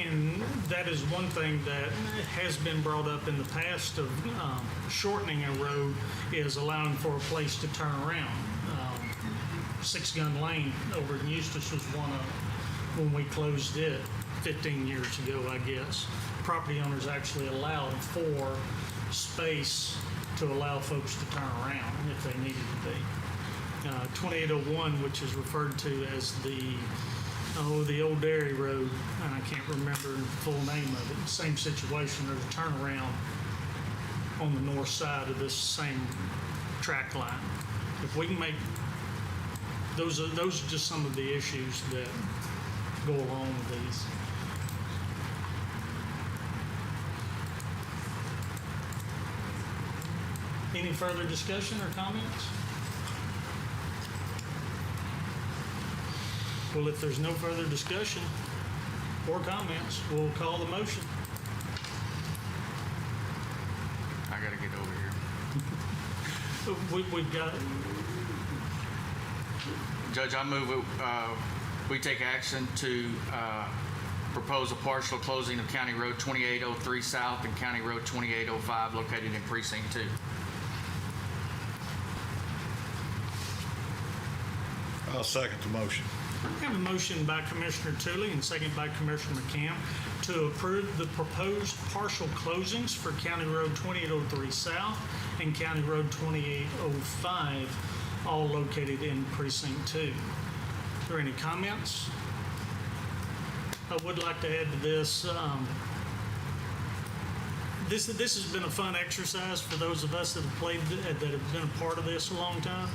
And that is one thing that has been brought up in the past of shortening a road, is allowing for a place to turn around. Six Gun Lane over in Eustis was one of when we closed it 15 years ago, I guess. Property owners actually allowed for space to allow folks to turn around if they needed to be. 2801, which is referred to as the Old Dairy Road, and I can't remember the full name of it. Same situation. There's a turnaround on the north side of this same track line. If we can make those are just some of the issues that go along with these. Any further discussion or comments? Well, if there's no further discussion or comments, we'll call the motion.
I gotta get over here.
We've got,
Judge, I move we take action to propose a partial closing of County Road 2803 South and County Road 2805 located in Precinct 2.
I'll second the motion.
we have a motion by Commissioner Tooley and second by Commissioner McCann to approve the proposed partial closings for County Road 2803 South and County Road 2805, all located in Precinct 2. Are there any comments? I would like to add to this. This has been a fun exercise for those of us that have that have been a part of this a long time.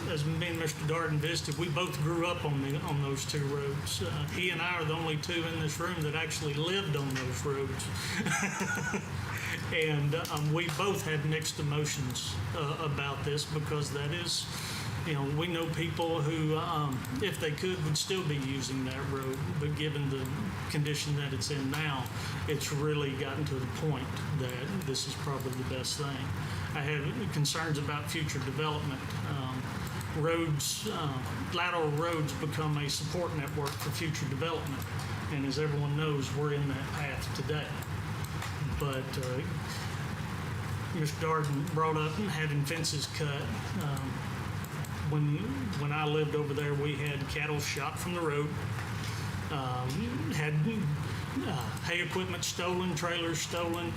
As me and Mr. Darden visited, we both grew up on those two roads. He and I are the only two in this room that actually lived on those roads. And we both had mixed emotions about this, because that is, we know people who, if they could, would still be using that road. But given the condition that it's in now, it's really gotten to the point that this is probably the best thing. I have concerns about future development. Lateral roads become a support network for future development. And as everyone knows, we're in that path today. But Mr. Darden brought up having fences cut. When I lived over there, we had cattle shot from the road, had hay equipment stolen, trailers stolen.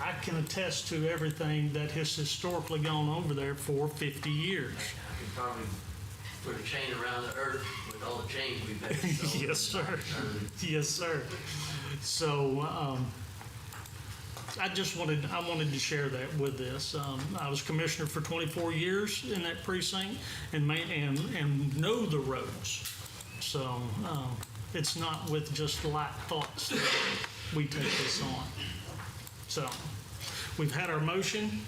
I can attest to everything that has historically gone over there for 50 years.
I could probably put a chain around the earth with all the chains we've had.
Yes, sir. Yes, sir. So I wanted to share that with this. I was commissioner for 24 years in that precinct and know the roads. So it's not with just light thoughts that we take this on. So we've had our motion.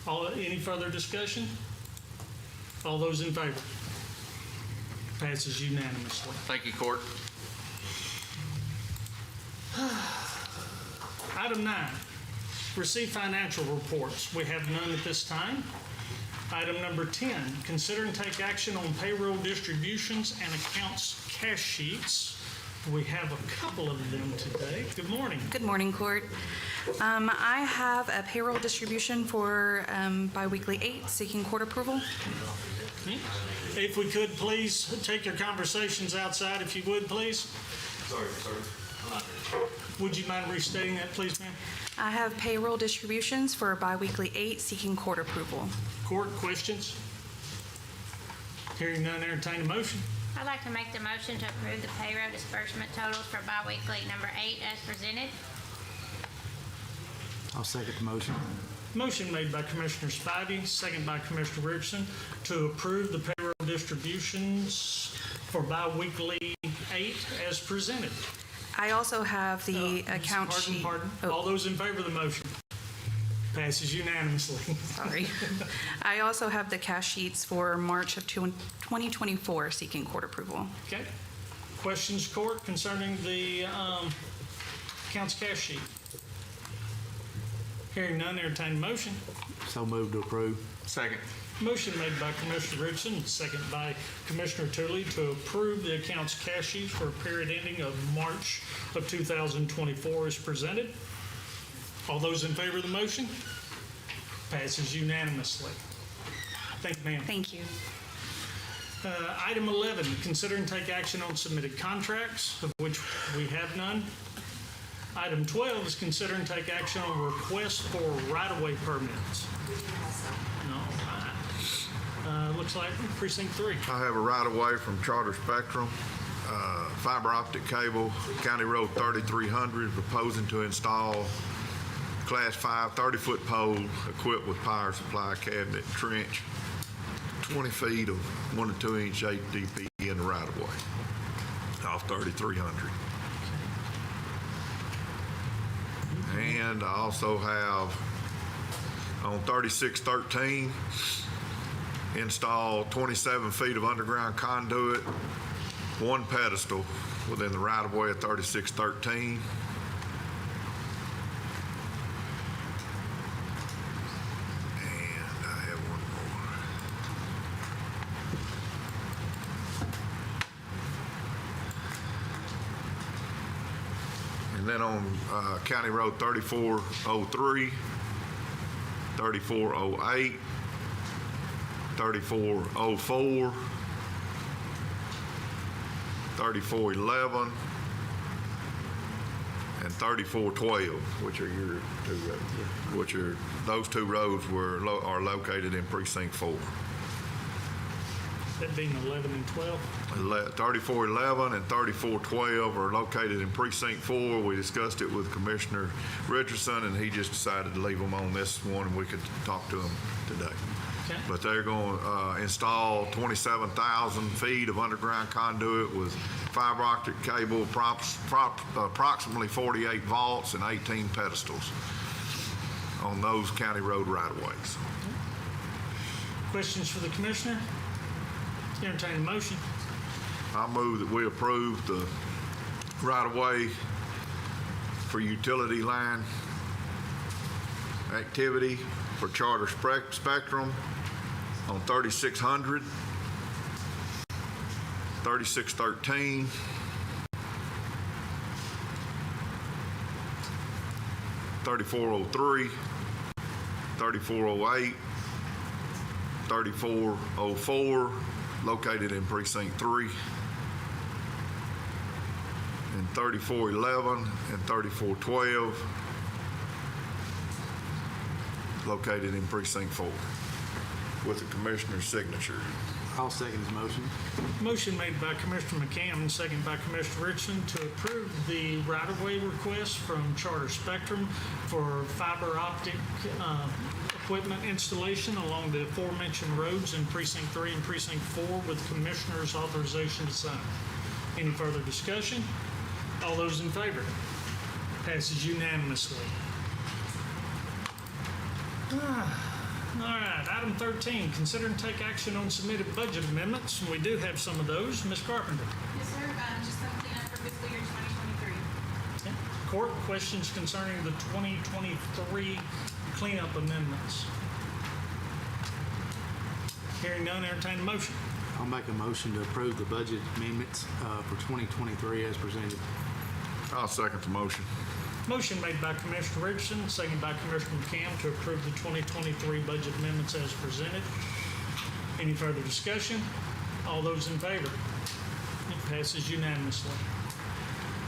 Any further discussion? All those in favor? Passes unanimously.
Thank you, Court.
Item 9, receive financial reports. We have none at this time. Item number 10, consider and take action on payroll distributions and accounts cash sheets. We have a couple of them today. Good morning.
Good morning, Court. I have a payroll distribution for biweekly 8 seeking court approval.
If we could, please take your conversations outside, if you would, please.
Sorry, sir.
Would you mind restating that, please, ma'am?
I have payroll distributions for biweekly 8 seeking court approval.
Court, questions? Hearing none, entertain a motion.
I'd like to make the motion to approve the payroll disbursement totals for biweekly number 8 as presented.
I'll second the motion.
Motion made by Commissioner Spivey, second by Commissioner Richardson, to approve the payroll distributions for biweekly 8 as presented.
I also have the account sheet.
Pardon.
Oh.
All those in favor of the motion? Passes unanimously.
Sorry. I also have the cash sheets for March of 2024 seeking court approval.
Okay. Questions, Court, concerning the accounts cash sheet? Hearing none, entertain a motion.
So moved to approve.
Second.
Motion made by Commissioner Richardson, second by Commissioner Tooley, to approve the accounts cash sheets for a period ending of March of 2024 as presented. All those in favor of the motion? Passes unanimously. Thank you, ma'am.
Thank you.
Item 11, consider and take action on submitted contracts, of which we have none. Item 12 is consider and take action on requests for right-of-way permits. No, looks like precinct 3.
I have a right-of-way from Charter Spectrum, fiber optic cable, County Road 3300, proposing to install Class 5 30-foot pole equipped with power supply cabinet and trench, 20 feet of 1 to 2 inch HDPE in the right-of-way off 3300. And I also have on 3613 install 27 feet of underground conduit, 1 pedestal within the right-of-way of 3613. And I have one more. And then on County Road 3403, 3408, 3404, 3411, and 3412, which are your two roads. Those two roads are located in Precinct 4.
That being 11 and 12.
3411 and 3412 are located in Precinct 4. We discussed it with Commissioner Richardson, and he just decided to leave them on this one, and we could talk to them today.
Okay.
But they're going to install 27,000 feet of underground conduit with fiber optic cable, approximately 48 vaults and 18 pedestals on those county road right-of-ways.
Questions for the commissioner? Entertain a motion.
I move that we approve the right-of-way for utility line activity for Charter Spectrum on 3600, 3613, 3403, 3408, 3404, located in Precinct 3, and 3411 and 3412, located in Precinct 4, with the commissioner's signature.
I'll second his motion.
Motion made by Commissioner McCam and second by Commissioner Richardson to approve the right-of-way request from Charter Spectrum for fiber optic equipment installation along the aforementioned roads in Precinct 3 and Precinct 4 with Commissioner's authorization to sign. Any further discussion? All those in favor? Passes unanimously. All right, item 13, consider and take action on submitted budget amendments. We do have some of those. Ms. Carpenter.
Yes, sir. Just some cleanup for fiscal year 2023.
Okay. Court, questions concerning the 2023 cleanup amendments? Hearing none, entertain a motion.
I'll make a motion to approve the budget amendments for 2023 as presented.
I'll second the motion.
Motion made by Commissioner Richardson, seconded by Commissioner McCam to approve the 2023 budget amendments as presented. Any further discussion? All those in favor? It passes unanimously.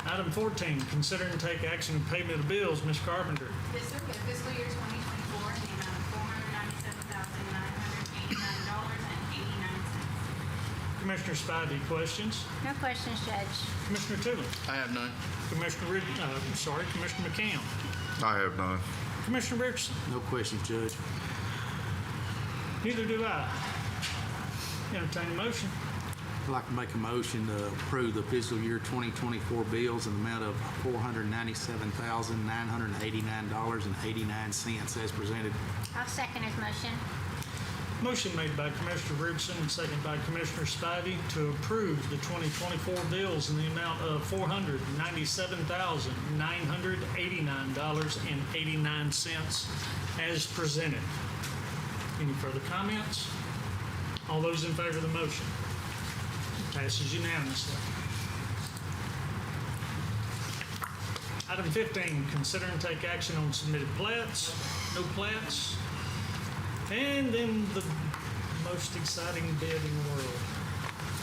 Item 14, consider and take action on payment of bills. Ms. Carpenter.
Yes, sir. For the fiscal year 2024, in the amount of $497,989.89.
Commissioner Spivey, questions?
No questions, Judge.
Commissioner Tootley.
I have none.
Commissioner McCam.
I have none.
Commissioner Richardson.
No questions, Judge.
Neither do I. Entertain a motion.
I'd like to make a motion to approve the fiscal year 2024 bills in the amount of $497,989.89 as presented.
I'll second his motion.
Motion made by Commissioner Richardson and seconded by Commissioner Spivey to approve the 2024 bills in the amount of $497,989.89 as presented. Any further comments? All those in favor of the motion? Passes unanimously. Item 15, consider and take action on submitted plats. No plats. And then the most exciting bid in the world.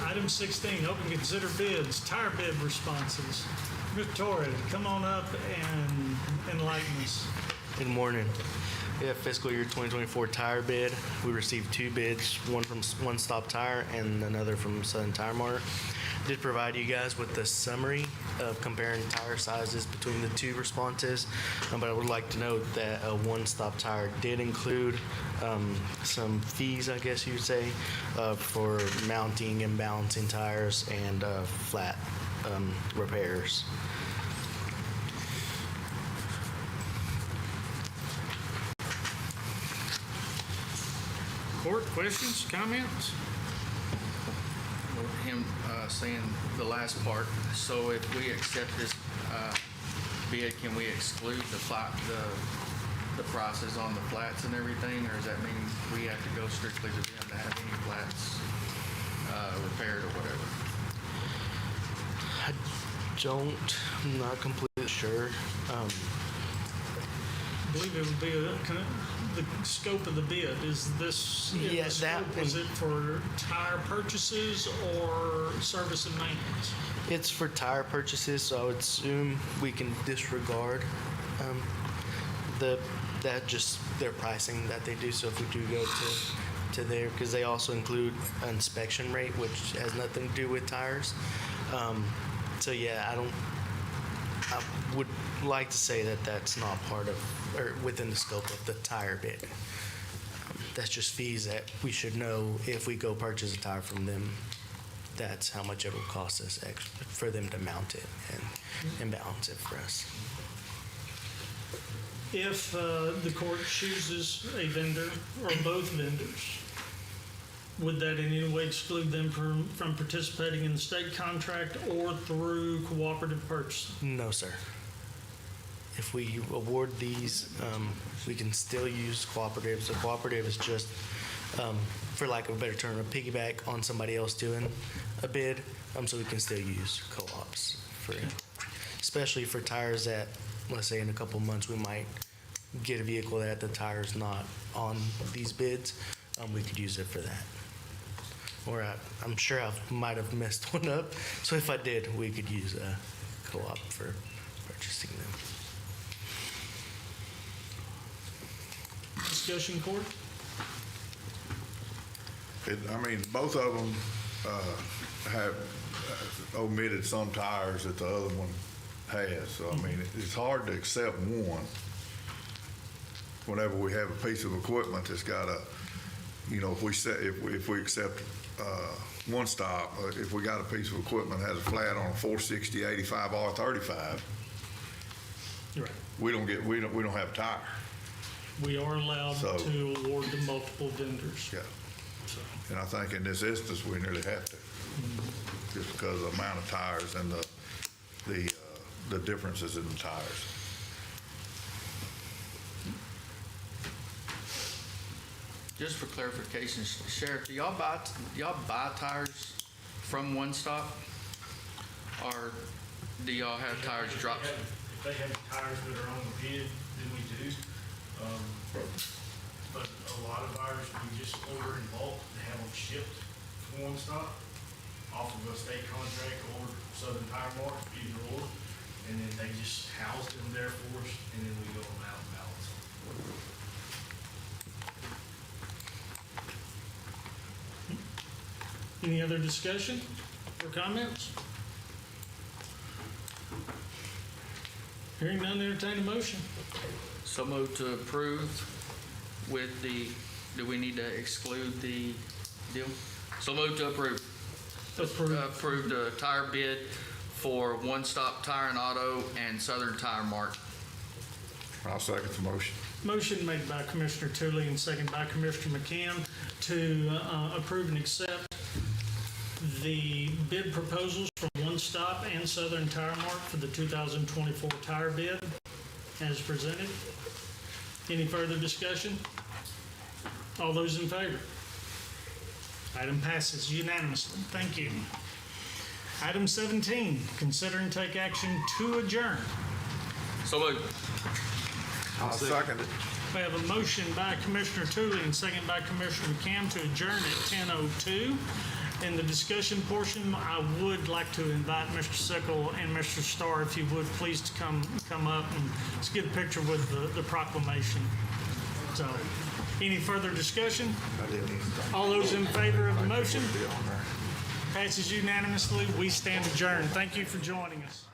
Item 16, open and consider bids, tire bid responses. Mr. Torres, come on up and enlighten us.
Good morning. We have fiscal year 2024 tire bid. We received two bids, one from One Stop Tire and another from Southern Tire Mart. Did provide you guys with the summary of comparing tire sizes between the two responses, but I would like to note that One Stop Tire did include some fees, I guess you would say, for mounting and balancing tires and flat repairs.
Court, questions, comments?
Him saying the last part. So if we accept this bid, can we exclude the prices on the flats and everything, or does that mean we have to go strictly to them to have any flats repaired or whatever?
I'm not completely sure.
I believe it would be the scope of the bid. Is this,
Yeah,
the scope, was it for tire purchases or service and maintenance?
It's for tire purchases, so I would assume we can disregard their pricing that they do. So if we do go to to there because they also include an inspection rate, which has nothing to do with tires. So yeah, I would like to say that that's not part of or within the scope of the tire bid. That's just fees that we should know if we go purchase a tire from them. That's how much it will cost us extra for them to mount it and balance it for us.
If the court chooses a vendor or both vendors, would that in any way exclude them from participating in the state contract or through cooperative purchasing?
No, sir. If we award these, we can still use cooperatives. A cooperative is just, for lack of a better term, a piggyback on somebody else doing a bid, so we can still use co-ops for it. Especially for tires that, let's say in a couple months, we might get a vehicle that the tire's not on these bids, we could use it for that. Or I'm sure I might have messed one up, so if I did, we could use a co-op for purchasing them.
Discussion, court?
Both of them have omitted some tires that the other one has. So, it's hard to accept one whenever we have a piece of equipment that's got a, if we accept one stop, if we got a piece of equipment that has a flat on a 460, 85, R35,
Right.
we don't have a tire.
We are allowed to award to multiple vendors.
Yeah. And I think in this instance, we nearly have to, just because of the amount of tires and the differences in the tires.
Just for clarification, Sheriff, do y'all buy tires from One Stop? Or do y'all have tires dropped?
If they have tires that are on the bid, then we do. But a lot of ours, we just order in bulk and have them shipped from One Stop off of a state contract or Southern Tire Mart, either or. And then they just house them there for us, and then we go them out and balance them.
Any other discussion or comments? Hearing none, entertain a motion.
So moved to approve with do we need to exclude the deal? So moved to approve. Approve the tire bid for One Stop Tire and Auto and Southern Tire Mart.
I'll second the motion.
Motion made by Commissioner Tooley and second by Commissioner McKim to approve and accept the bid proposals from One Stop and Southern Tire Mart for the 2024 tire bid as presented. Any further discussion? All those in favor? Item passes unanimously. Thank you. Item 17, consider and take action to adjourn.
So moved.
I'll second it.
We have a motion by Commissioner Tooley and second by Commissioner McCam to adjourn at 10:02. In the discussion portion, I would like to invite Mr. Sickle and Mr. Starr, if you would, please to come up and let's get a picture with the proclamation. So, any further discussion? All those in favor of the motion? Passes unanimously. We stand adjourned. Thank you for joining us.